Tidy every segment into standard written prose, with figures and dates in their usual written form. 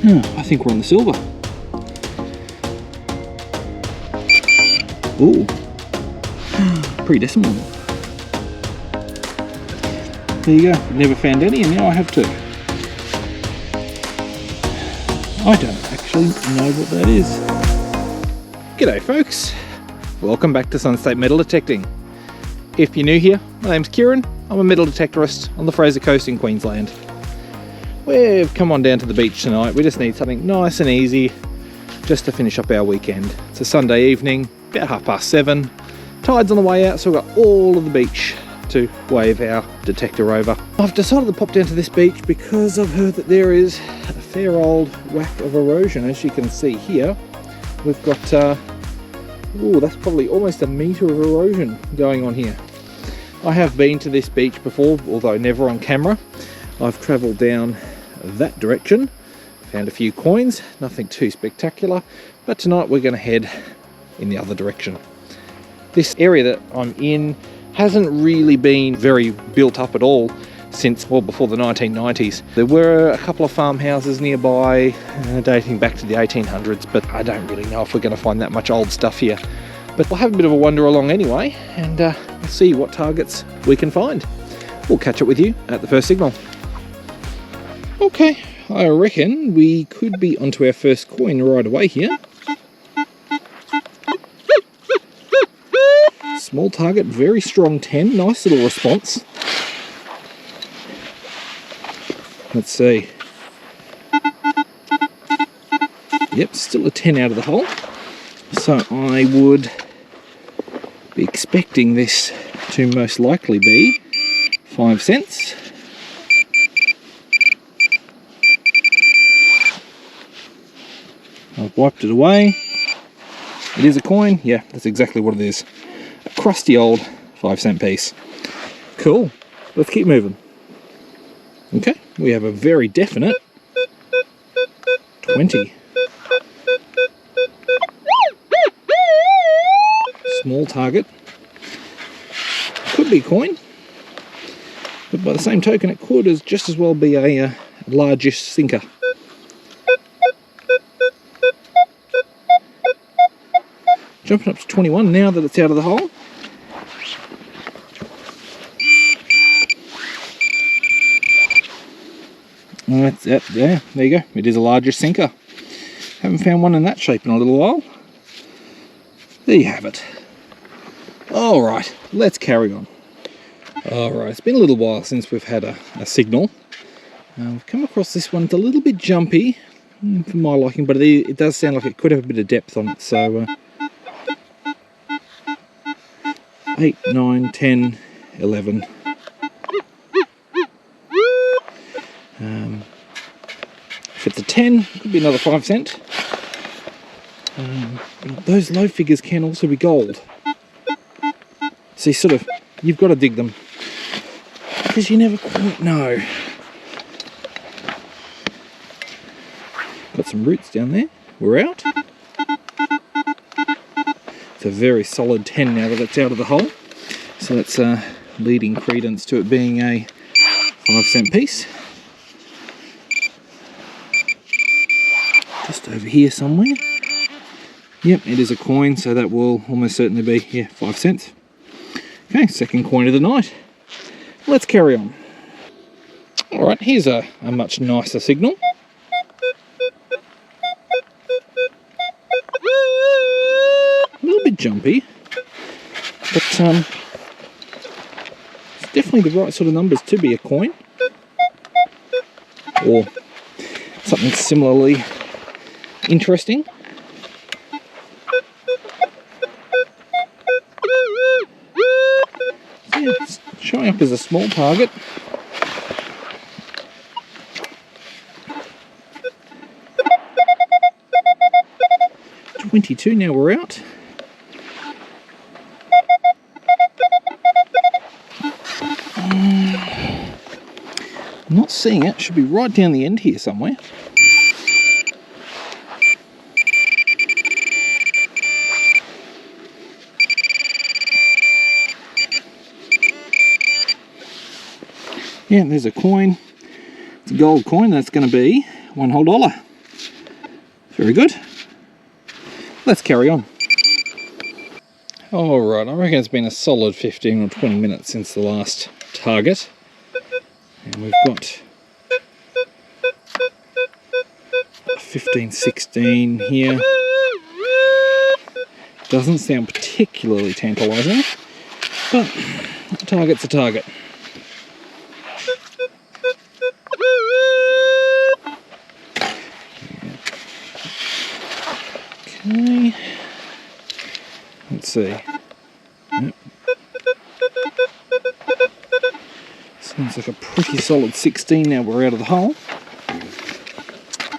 Oh, I think we're on the silver. Ooh, pre-decimal. There you go, never found any and now I have two. I don't actually know what that is. G'day folks, welcome back to Sunstate Metal Detecting. If you're new here, my name's Kieran, I'm a metal detectorist on the Fraser Coast in Queensland. We've come on down to the beach tonight, we just need something nice and easy just to finish up our weekend. It's a Sunday evening, about 7:30, tide's on the way out so we've got all of the beach to wave our detector over. I've decided to pop down to this beach because I've heard that there is a fair old whack of erosion. As you can see here, we've got, that's probably almost a metre of erosion going on here. I have been to this beach before, although never on camera. I've travelled down that direction, found a few coins, nothing too spectacular, but tonight we're going to head in the other direction. This area that I'm in hasn't really been very built up at all since, well, before the 1990s. There were a couple of farmhouses nearby dating back to the 1800s, but I don't really know if we're going to find that much old stuff here. But we'll have a bit of a wander along anyway and we'll see what targets we can find. We'll catch up with you at the first signal. Okay, I reckon we could be onto our first coin right away here. Small target, very strong 10, nice little response. Let's see. Yep, still a 10 out of the hole. So I would be expecting this to most likely be 5 cents. I've wiped it away. It is a coin. Yeah, that's exactly what it is. A crusty old 5-cent piece. Cool. Let's keep moving. Okay, we have a very definite 20. Small target. Could be a coin, but by the same token it could just as well be a largish sinker. Jumping up to 21 now that it's out of the hole. That's it, yeah, there you go. It is a larger sinker. Haven't found one in that shape in a little while. There you have it. Alright, let's carry on. Alright, it's been a little while since we've had a signal. We've come across this one. It's a little bit jumpy for my liking, but it does sound like it could have a bit of depth on it. So 8, 9, 10, 11. If it's a 10, it could be another 5 cent. Those low figures can also be gold. See, you've got to dig them because you never quite know. Got some roots down there. We're out. It's a very solid 10 now that it's out of the hole. So that's leading credence to it being a 5-cent piece. Just over here somewhere. Yep, it is a coin, so that will almost certainly be, 5 cents. Okay, second coin of the night. Let's carry on. Alright, here's a much nicer signal. A little bit jumpy, but it's definitely the right sort of numbers to be a coin. Or something similarly interesting. Yeah, it's showing up as a small target. $22 now we're out. I'm not seeing it. Should be right down the end here somewhere. Yeah, there's a coin. It's a gold coin. That's going to be $1 whole. Very good. Let's carry on. Alright, I reckon it's been a solid 15 or 20 minutes since the last target. And we've got 15-16 here. Doesn't sound particularly tantalising, but a target's a target. Okay, let's see. Yep. Seems like a pretty solid 16 now we're out of the hole.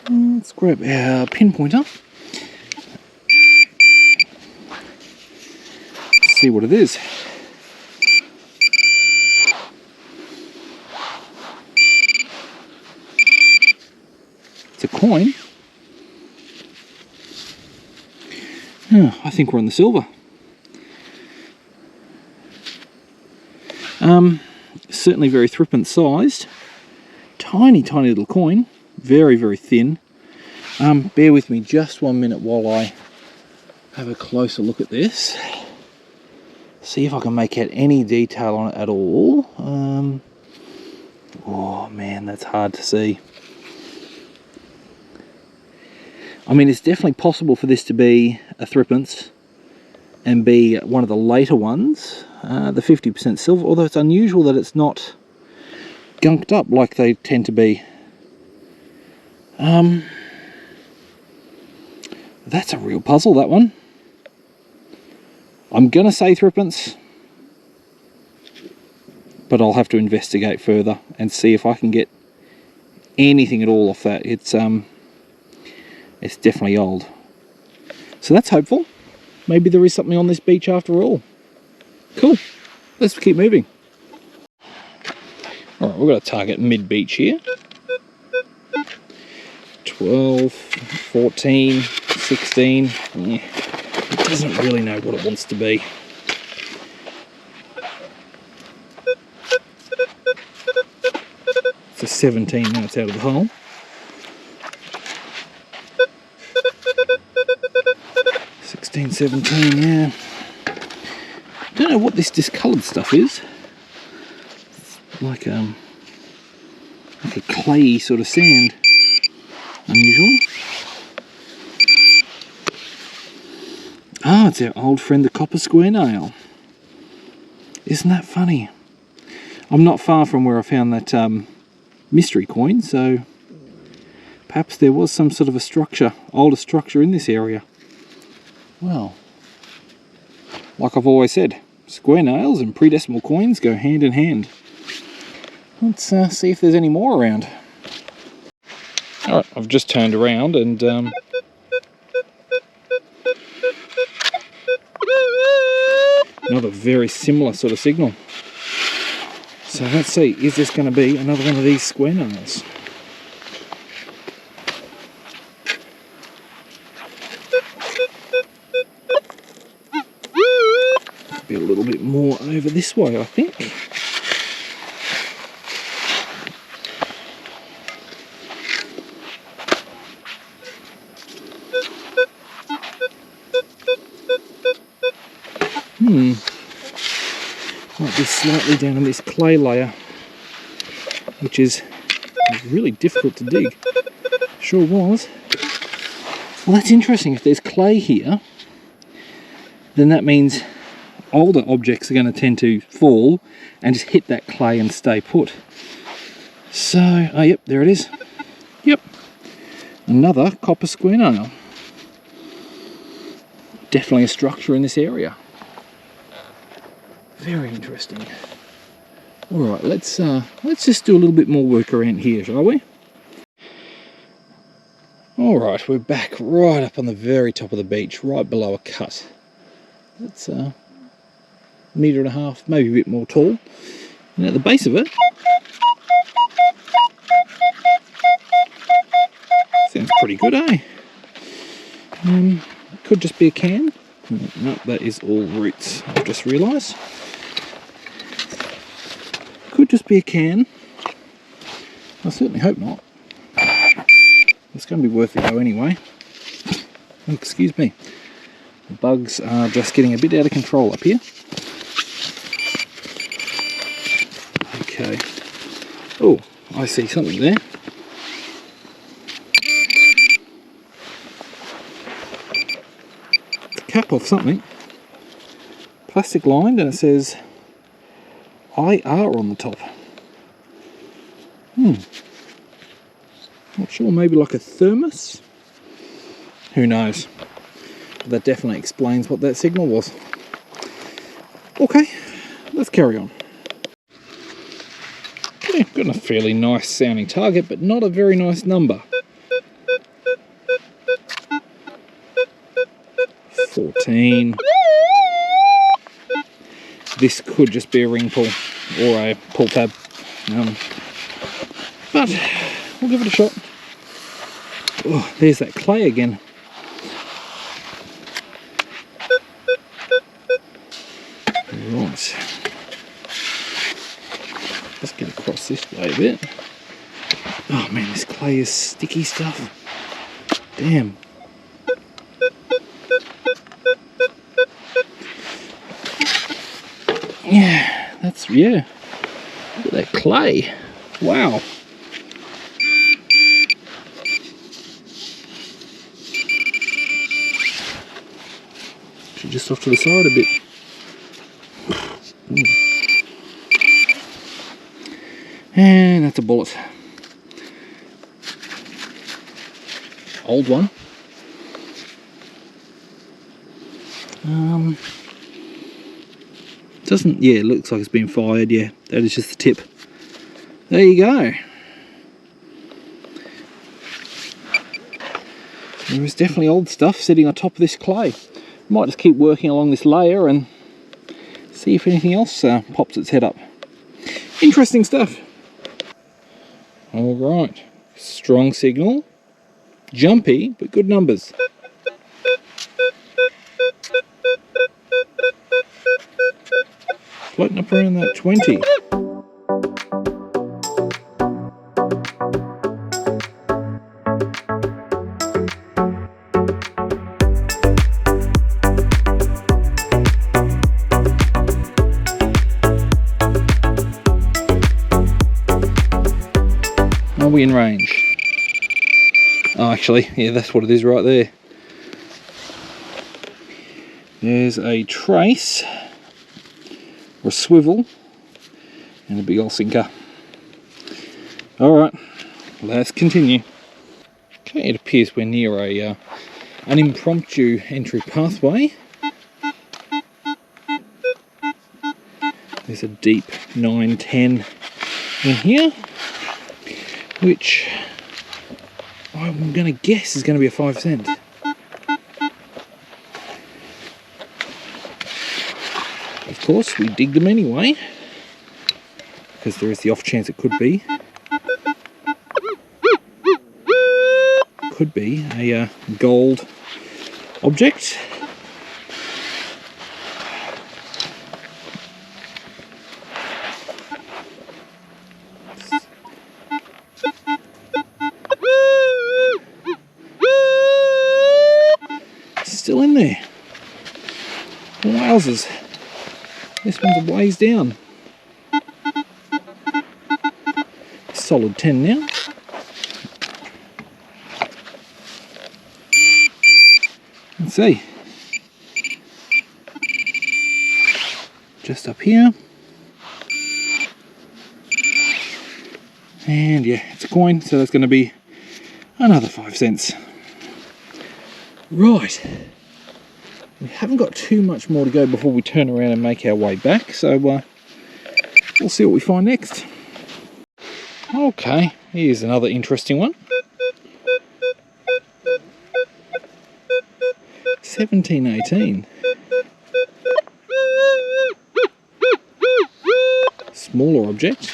Let's grab our pinpointer. See what it is. It's a coin. Oh, I think we're on the silver. Certainly very threepence sized. Tiny little coin. Very thin. Bear with me just 1 minute while I have a closer look at this. See if I can make out any detail on it at all. Oh man, that's hard to see. I mean, it's definitely possible for this to be a threepence and be one of the later ones, the 50% silver, although it's unusual that it's not gunked up like they tend to be. That's a real puzzle, that one. I'm gonna say threepence, but I'll have to investigate further and see if I can get anything at all off that. It's definitely old. So that's hopeful. Maybe there is something on this beach after all. Cool. Let's keep moving. Alright, we've got a target mid-beach here. 12, 14, 16. Yeah. It doesn't really know what it wants to be. It's a 17 now, it's out of the hole. 16, 17, yeah. I don't know what this discoloured stuff is. It's like a clayey sort of sand. Unusual. Ah, it's our old friend the copper square nail. Isn't that funny? I'm not far from where I found that mystery coin, so perhaps there was some sort of a structure, older structure in this area. Well, like I've always said, square nails and pre-decimal coins go hand in hand. Let's see if there's any more around. Alright, I've just turned around and another very similar sort of signal. So let's see, is this going to be another one of these square nails? Be a little bit more over this way, I think. Might be slightly down on this clay layer, which is really difficult to dig. Sure was. Well, that's interesting. If there's clay here, then that means older objects are going to tend to fall and just hit that clay and stay put. So, oh yep, there it is. Yep, another copper square nail. Definitely a structure in this area. Very interesting. Alright, let's just do a little bit more work around here, shall we? Alright, we're back right up on the very top of the beach, right below a cut. That's a metre and a half, maybe a bit more tall. And at the base of it, sounds pretty good, eh? It could just be a can. No, that is all roots, I've just realised. Could just be a can. I certainly hope not. It's going to be worth a go anyway. Excuse me. The bugs are just getting a bit out of control up here. Okay. Oh, I see something there. It's a cap of something. Plastic lined, and it says IR on the top. Not sure, maybe like a thermos? Who knows? That definitely explains what that signal was. Okay, let's carry on. Okay, got a fairly nice sounding target, but not a very nice number. 14. This could just be a ring pull or a pull tab. But we'll give it a shot. Oh, there's that clay again. Right. Let's get across this way a bit. Oh man, this clay is sticky stuff. Damn. Yeah. Look at that clay. Wow. Should just off to the side a bit. And that's a bullet. Old one. Doesn't, yeah, it looks like it's been fired. Yeah, that is just the tip. There you go. There is definitely old stuff sitting on top of this clay. Might just keep working along this layer and see if anything else pops its head up. Interesting stuff. All right, strong signal, jumpy, but good numbers. Floating up around that 20. Are we in range? Oh, actually, yeah, that's what it is right there. There's a trace, or a swivel, and a big old sinker. Alright, let's continue. Okay, it appears we're near an impromptu entry pathway. There's a deep 910 in here, which I'm going to guess is going to be a 5 cent. Of course, we dig them anyway, because there is the off chance it could be. Could be a gold object. Still in there. Wowzers. This one's a ways down. Solid 10 now. Let's see. Just up here. And yeah, it's a coin, so that's going to be another 5 cents. Right. We haven't got too much more to go before we turn around and make our way back, so we'll see what we find next. Okay, here's another interesting one. 1718. Smaller object.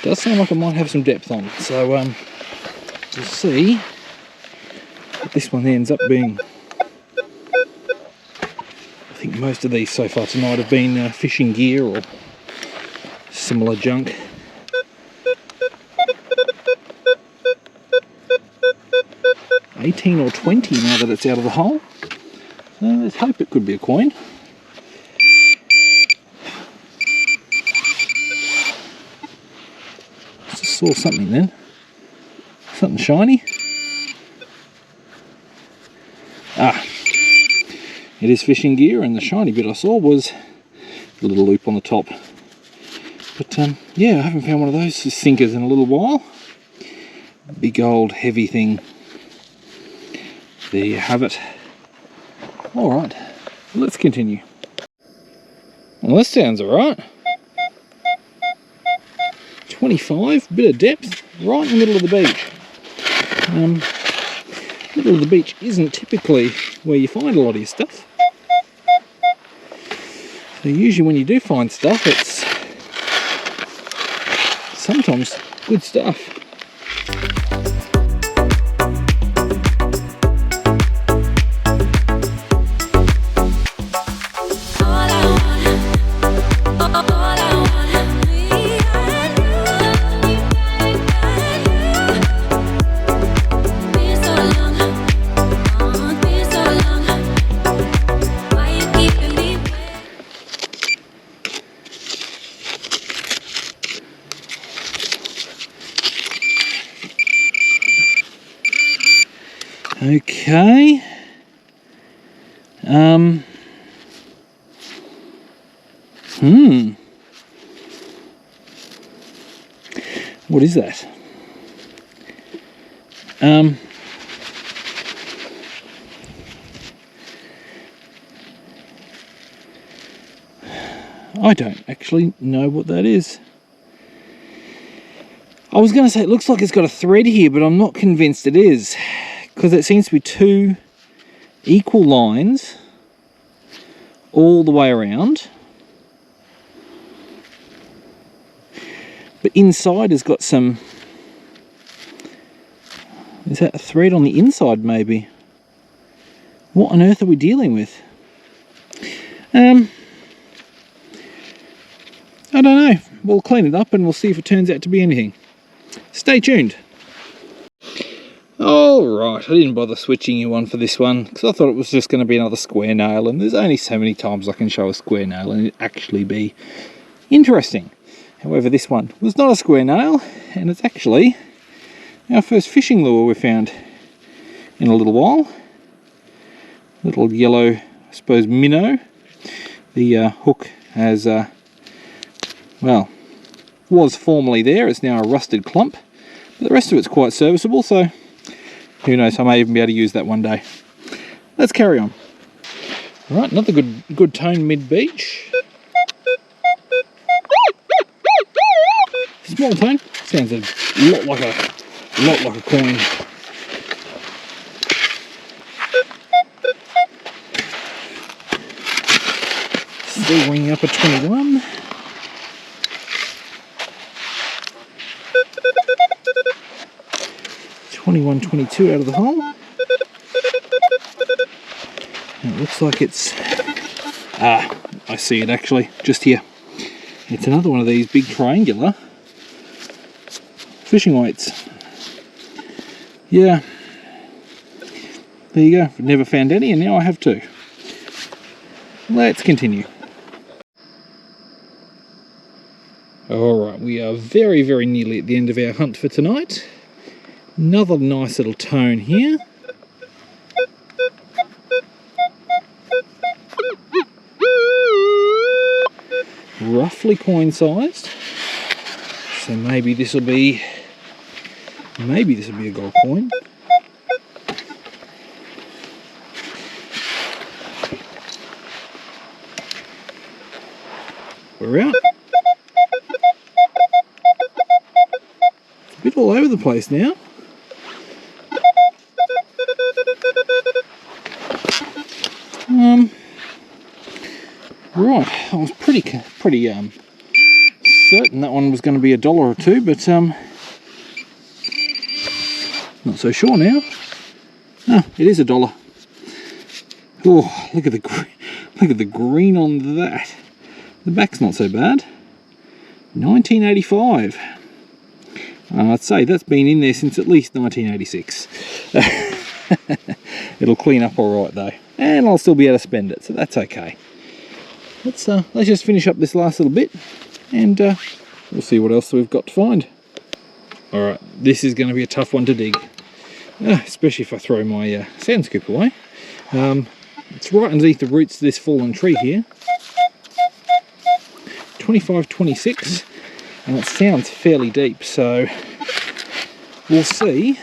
Does sound like it might have some depth on it, so we'll see what this one ends up being. I think most of these so far tonight have been fishing gear or similar junk. 18 or 20 now that it's out of the hole. So let's hope it could be a coin. Just saw something then. Something shiny. Ah, it is fishing gear, and the shiny bit I saw was a little loop on the top. But yeah, I haven't found one of those sinkers in a little while. Big old heavy thing. There you have it. Alright, let's continue. Well, this sounds alright. 25, bit of depth, right in the middle of the beach. Middle of the beach isn't typically where you find a lot of your stuff. So usually when you do find stuff, it's sometimes good stuff. Okay. What is that? I don't actually know what that is. I was going to say it looks like it's got a thread here, but I'm not convinced it is, because it seems to be two equal lines all the way around, but inside has got some, is that a thread on the inside maybe? What on earth are we dealing with? I don't know. We'll clean it up and we'll see if it turns out to be anything. Stay tuned. Alright, I didn't bother switching you on for this one because I thought it was just going to be another square nail, and there's only so many times I can show a square nail and it actually be interesting. However, this one was not a square nail, and it's actually our first fishing lure we found in a little while. Little yellow, I suppose, minnow. The hook has, well, was formerly there, it's now a rusted clump, but the rest of it's quite serviceable, so who knows, I may even be able to use that one day. Let's carry on. Alright, another good tone mid-beach. Small tone, sounds a lot like a coin. Still ringing up a 21. $21, $22 out of the hole. And it looks like it's, I see it actually, just here. It's another one of these big triangular fishing weights. Yeah, there you go. I've never found any, and now I have two. Let's continue. Alright, we are very, very nearly at the end of our hunt for tonight. Another nice little tone here. Roughly coin sized. So maybe this will be a gold coin. We're out. It's a bit all over the place now. Right, I was pretty certain that one was going to be $1 or $2, but not so sure now. Oh, it is $1. Oh, look at the green on that. The back's not so bad. 1985. I'd say that's been in there since at least 1986. It'll clean up all right though, and I'll still be able to spend it, so that's okay. Let's just finish up this last little bit, and we'll see what else we've got to find. All right, this is going to be a tough one to dig, especially if I throw my sand scoop away. It's right underneath the roots of this fallen tree here. 25-26, and it sounds fairly deep, so we'll see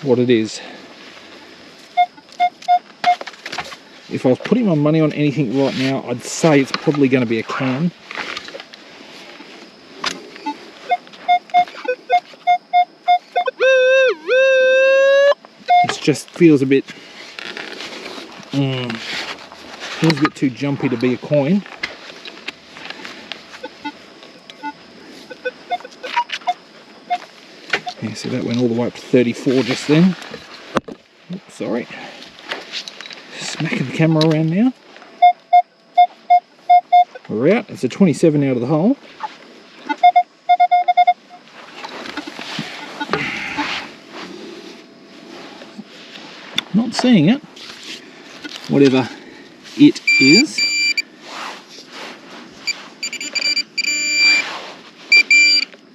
what it is. If I was putting my money on anything right now, I'd say it's probably going to be a can. It just feels a bit too jumpy to be a coin. Yeah, so that went all the way up to 34 just then. Oops, sorry. Smacking the camera around now. We're out. It's a 27 out of the hole. Not seeing it. Whatever it is.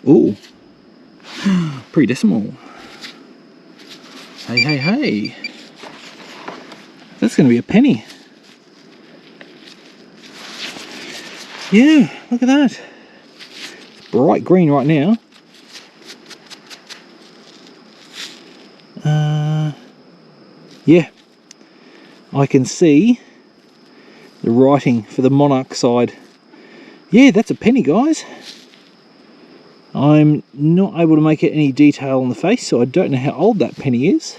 Ooh. Pre-decimal. Hey, hey, hey. That's going to be a penny. Yeah, look at that. It's bright green right now. Yeah, I can see the writing for the Monarch side. Yeah, that's a penny, guys. I'm not able to make out any detail on the face, so I don't know how old that penny is.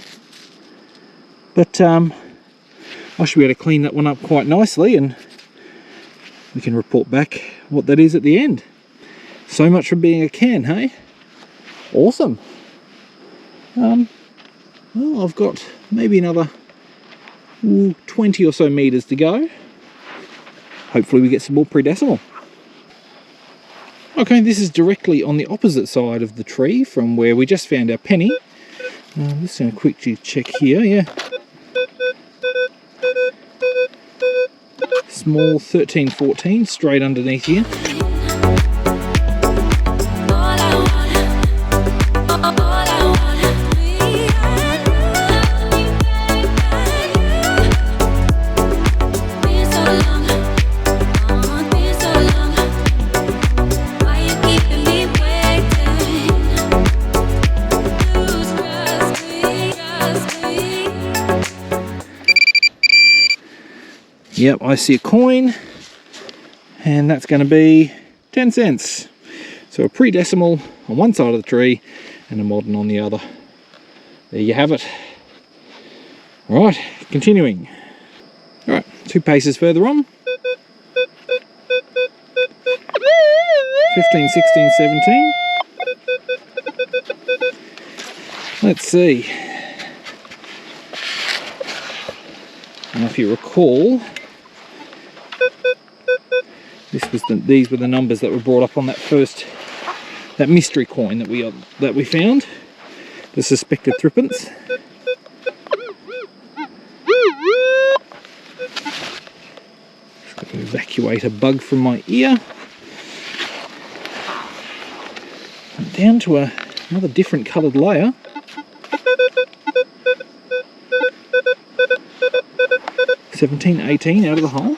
But I should be able to clean that one up quite nicely, and we can report back what that is at the end. So much for being a can, hey? Awesome. Well, I've got maybe another 20 or so meters to go. Hopefully we get some more pre-decimal. Okay, this is directly on the opposite side of the tree from where we just found our penny. I'm just going to quickly check here, yeah. Small 13-14 straight underneath here. Yep, I see a coin, and that's going to be 10 cents. So a pre-decimal on one side of the tree and a modern on the other. There you have it. Right, continuing. Alright, 2 paces further on. 15, 16, 17. Let's see. And if you recall, these were the numbers that were brought up on that mystery coin that we found, the suspected threepence. Just got to evacuate a bug from my ear. And down to another different coloured layer. $17, $18 out of the hole.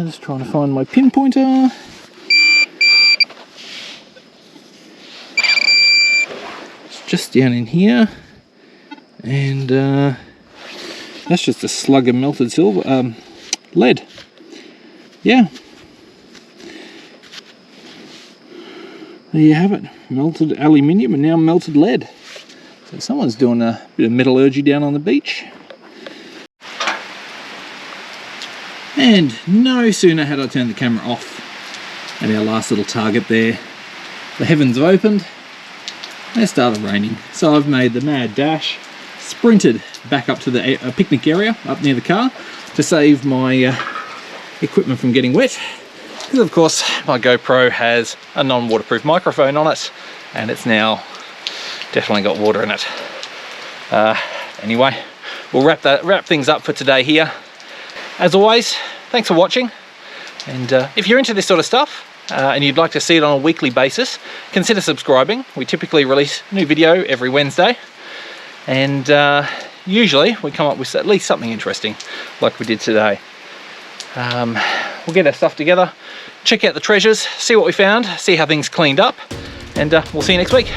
Just trying to find my pinpointer. It's just down in here, and that's just a slug of melted silver, lead. Yeah. There you have it, melted aluminium and now melted lead. So someone's doing a bit of metallurgy down on the beach. And no sooner had I turned the camera off at our last little target there, the heavens have opened and it started raining. So I've made the mad dash, sprinted back up to the picnic area up near the car to save my equipment from getting wet, Because of course my GoPro has a non-waterproof microphone on it, and it's now definitely got water in it. Anyway, we'll wrap things up for today here. As always, thanks for watching, and if you're into this sort of stuff and you'd like to see it on a weekly basis, consider subscribing. We typically release a new video every Wednesday, and usually we come up with at least something interesting like we did today. We'll get our stuff together, check out the treasures, see what we found, see how things cleaned up, and we'll see you next week.